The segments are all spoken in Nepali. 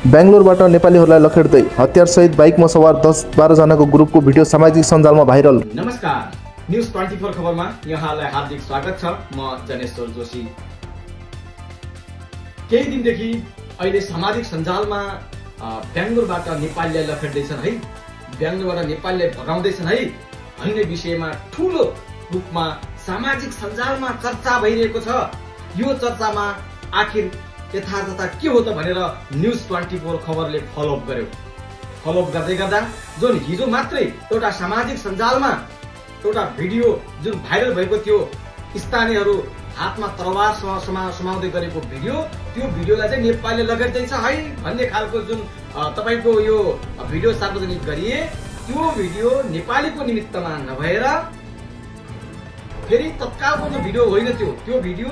बेंगलोरबाट नेपालीहरूलाई लखेड्दै हतियारसहित बाइकमा सवार 10-12 जनाको ग्रुपको भिडियो सामाजिक सञ्जालमा भाइरल। नमस्कार, न्यूज 24 खबरमा यहाँलाई हार्दिक स्वागत छ। म जनेश्वर जोशी। केही दिनदेखि अहिले सामाजिक सञ्जालमा बेंगलोरबाट नेपालीलाई लखेड्दैछन् है, बेंगलोरबाट नेपालीलाई भगाउँदैछन् है भन्ने विषयमा ठूलो रूपमा सामाजिक सञ्जालमा चर्चा भइरहेको छ। यो चर्चामा आखिर यथार्थता के हो त भनेर न्यूज 24 खबरले फलोअप गर्यो। फलोअप गर्दै गर्दा जुन हिजो मात्रै एउटा सामाजिक सञ्जालमा एउटा भिडियो जुन भाइरल भएको थियो, स्थानीयहरू हातमा तरवार समाउँदै गरेको भिडियो, त्यो भिडियोलाई चाहिँ नेपालले लखेड्दैछ है भन्ने खालको जुन तपाईको यो भिडियो सार्वजनिक गरिए, त्यो भिडियो नेपालीको निमित्तमा नभएर फेरि तत्कालको जो भिडियो होइन, त्यो भिडियो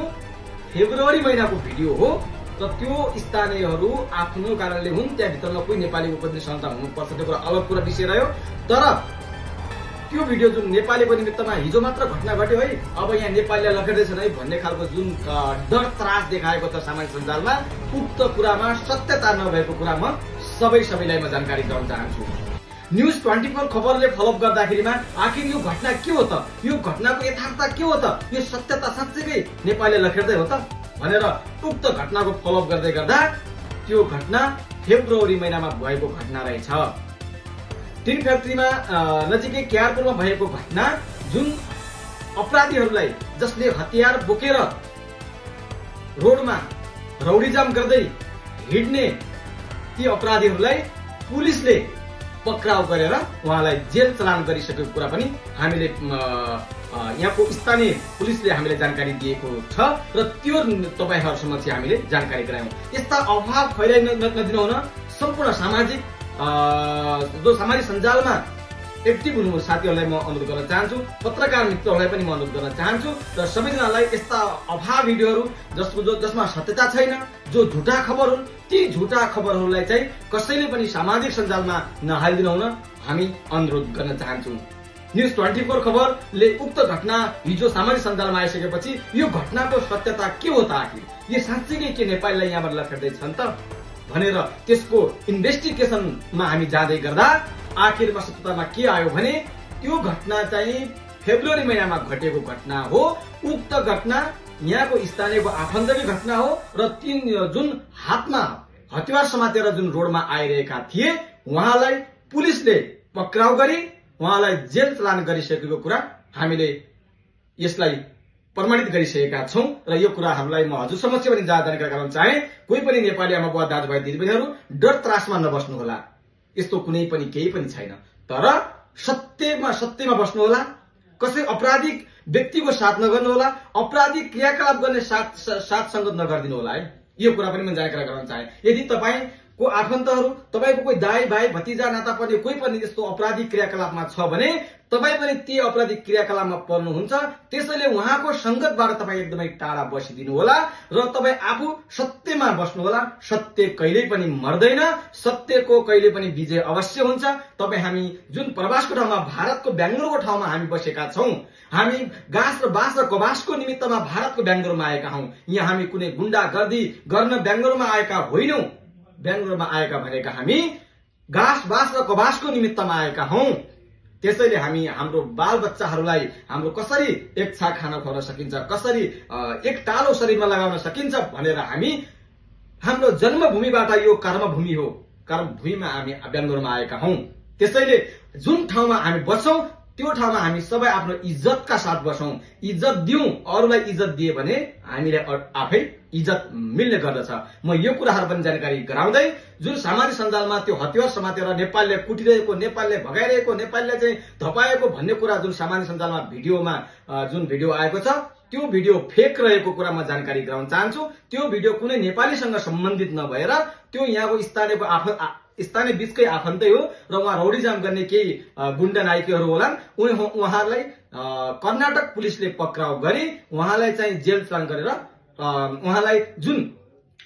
फेब्रुअरी महिनाको भिडियो हो र त्यो स्थानीयहरू आफ्नो कारणले हुन्, त्यहाँ भित्रमा कोही नेपालीको पनि सन्तान हुनुपर्छ, त्यो कुरा अलग कुरा विषय रह्यो। तर त्यो भिडियो जुन नेपालीको निमित्तमा हिजो मात्र घटना घट्यो है, अब यहाँ नेपालीलाई लखेड्दैछन् है भन्ने खालको जुन डर त्रास देखाएको छ सामाजिक सञ्जालमा, उक्त कुरामा सत्यता नभएको कुरा म सबैलाई म जानकारी गराउन चाहन्छु। न्यूज 24 खबरले फलोअप गर्दाखेरिमा आखिर यो घटना के हो त, यो घटनाको यथार्थता के हो त, यो सत्यता साँच्चैकै नेपालीले लखेड्दै हो त भनेर उक्त घटनाको फलोअप गर्दै गर्दा त्यो घटना फेब्रुअरी महिनामा भएको घटना रहेछ। टिन फ्याक्ट्रीमा नजिकै क्यारपुरमा भएको घटना, जुन अपराधीहरूलाई जसले हतियार बोकेर रोडमा रौडीजाम गर्दै हिड्ने ती अपराधीहरूलाई पुलिसले पक्राउ गरेर उहाँलाई जेल चलान गरिसकेको कुरा पनि हामीले यहाँको स्थानीय पुलिसले हामीले जानकारी दिएको छ र त्यो तपाईहरु समक्ष हामीले जानकारी गरायौं। यस्ता अभाव फैलाइ नदिनु हुन सम्पूर्ण सामाजिक सञ्जालमा एक्टिभ हुनु साथीहरूलाई म अनुरोध गर्न चाहन्छु, पत्रकार मित्रहरूलाई पनि म अनुरोध गर्न चाहन्छु र सबैजनालाई यस्ता अभाव भिडियोहरू जसमा सत्यता छैन, जो झुटा खबर हुन्, ती झुटा खबरहरूलाई चाहिँ कसैले पनि सामाजिक सञ्जालमा नहालिदिनु हुन हामी अनुरोध गर्न चाहन्छौँ। न्यूज 24 खबरले उक्त घटना हिजो सामाजिक सञ्जालमा आइसकेपछि यो घटनाको सत्यता के हो त, आखिर यो साँच्चै के नेपालीलाई यहाँबाट लखेड्दैछन् त भनेर त्यसको इन्भेस्टिगेसनमा हामी जाँदै गर्दा आखिरमा सत्यतामा के आयो भने त्यो घटना चाहिँ फेब्रुअरी महिनामा घटेको घटना हो। उक्त घटना यहाँको स्थानीयको आफन्तकै घटना हो र तीन जुन हातमा हतियार समातेर जुन रोडमा आइरहेका थिए, उहाँलाई पुलिसले पक्राउ गरी उहाँलाई जेल चलान गरिसकेको कुरा हामीले यसलाई प्रमाणित गरिसकेका छौं र यो कुराहरूलाई म हजुर समक्ष पनि जानकारी गराउन चाहे। कोही पनि नेपाली आमा बुवा दाजुभाइ दिदीबहिनीहरू डर त्रासमा नबस्नु होला, यस्तो कुनै पनि केही पनि छैन। तर सत्यमा बस्नु होला, कसै अपराधिक व्यक्तिको साथ नगर्नु होला, अपराधिक क्रियाकलाप गर्ने साथ संगत नगर्दिनु होला है, यो कुरा पनि म जानकारी गराउन चाहे। यदि तपाईको आफन्तहरू, तपाईको कोही दाइ भाइ भतिजा नाता पर्ने कोही पनि यस्तो अपराधिक क्रियाकलापमा छ भने तपाई पनि ती अपराधिक क्रियाकलापमा पर्नुहुन्छ, त्यसैले उहाँको संगतबाट तपाई एकदमै टाढा बसिदिनु होला र तपाई आफू सत्यमा बस्नु होला। सत्य कहिल्यै पनि मर्दैन, सत्यको कहिले पनि विजय अवश्य हुन्छ। तपाई हामी जुन प्रवासको ठाउँमा, भारतको बेंगलोरको ठाउँमा हामी बसेका छौं, हामी घाँस र बाँस र कबासको निमित्तमा भारतको बेंगलोरमा आएका हौं। यहाँ हामी कुनै गुण्डागर्दी गर्न बेंगलोरमा आएका होइनौं। बेंगलोरमा आएका भनेका हामी घाँस बाँस र कबासको निमित्तमा आएका हौं। त्यसैले हामी हाम्रो बाल बच्चाहरूलाई हाम्रो कसरी एक छाक खाना खुवाउन सकिन्छ, कसरी एक टालो शरीरमा लगाउन सकिन्छ भनेर हामी हाम्रो जन्मभूमिबाट, यो कर्मभूमि हो, कर्मभूमिमा हामी बेंगलोरमा आएका हौं। त्यसैले जुन ठाउँमा हामी बस्छौं त्यो ठाउँमा हामी सबै आफ्नो इज्जतका साथ बसौं, इज्जत दिउँ। अरूलाई इज्जत दिए भने हामीले आफै इज्जत मिल्ने गर्दछ। म यो कुराहरू पनि जानकारी गराउँदै जुन सामाजिक सञ्जालमा त्यो हतियार समातेर नेपालले कुटिरहेको, नेपालले भगाइरहेको, नेपालले चाहिँ धपाएको भन्ने कुरा जुन सामाजिक सञ्जालमा भिडियोमा जुन भिडियो आएको छ, त्यो भिडियो फेक रहेको कुरा म जानकारी गराउन चाहन्छु। त्यो भिडियो कुनै नेपालीसँग सम्बन्धित नभएर त्यो यहाँको स्थानीय बीचकै आफन्तै हो र उहाँ रौडीजाम गर्ने केही गुण्डा नायकहरू होलान्। उहाँहरूलाई कर्नाटक पुलिसले पक्राउ गरी उहाँलाई चाहिँ जेल चलान गरेर उहाँलाई जुन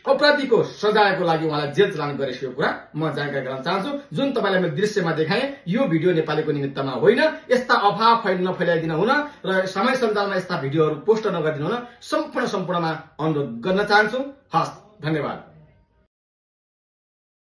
अपराधीको सजायको लागि उहाँलाई जेल चलान गरिसकेको कुरा म जानकारी गराउन चाहन्छु। जुन तपाईलाई मैले दृश्यमा देखाएँ, यो भिडियो नेपालीको निमित्तमा होइन। यस्ता अभाव नफैलाइदिन हुन र सामाजिक सञ्जालमा यस्ता भिडियोहरू पोस्ट नगरिदिनु हुन सम्पूर्णमा अनुरोध गर्न चाहन्छु। हस्, धन्यवाद।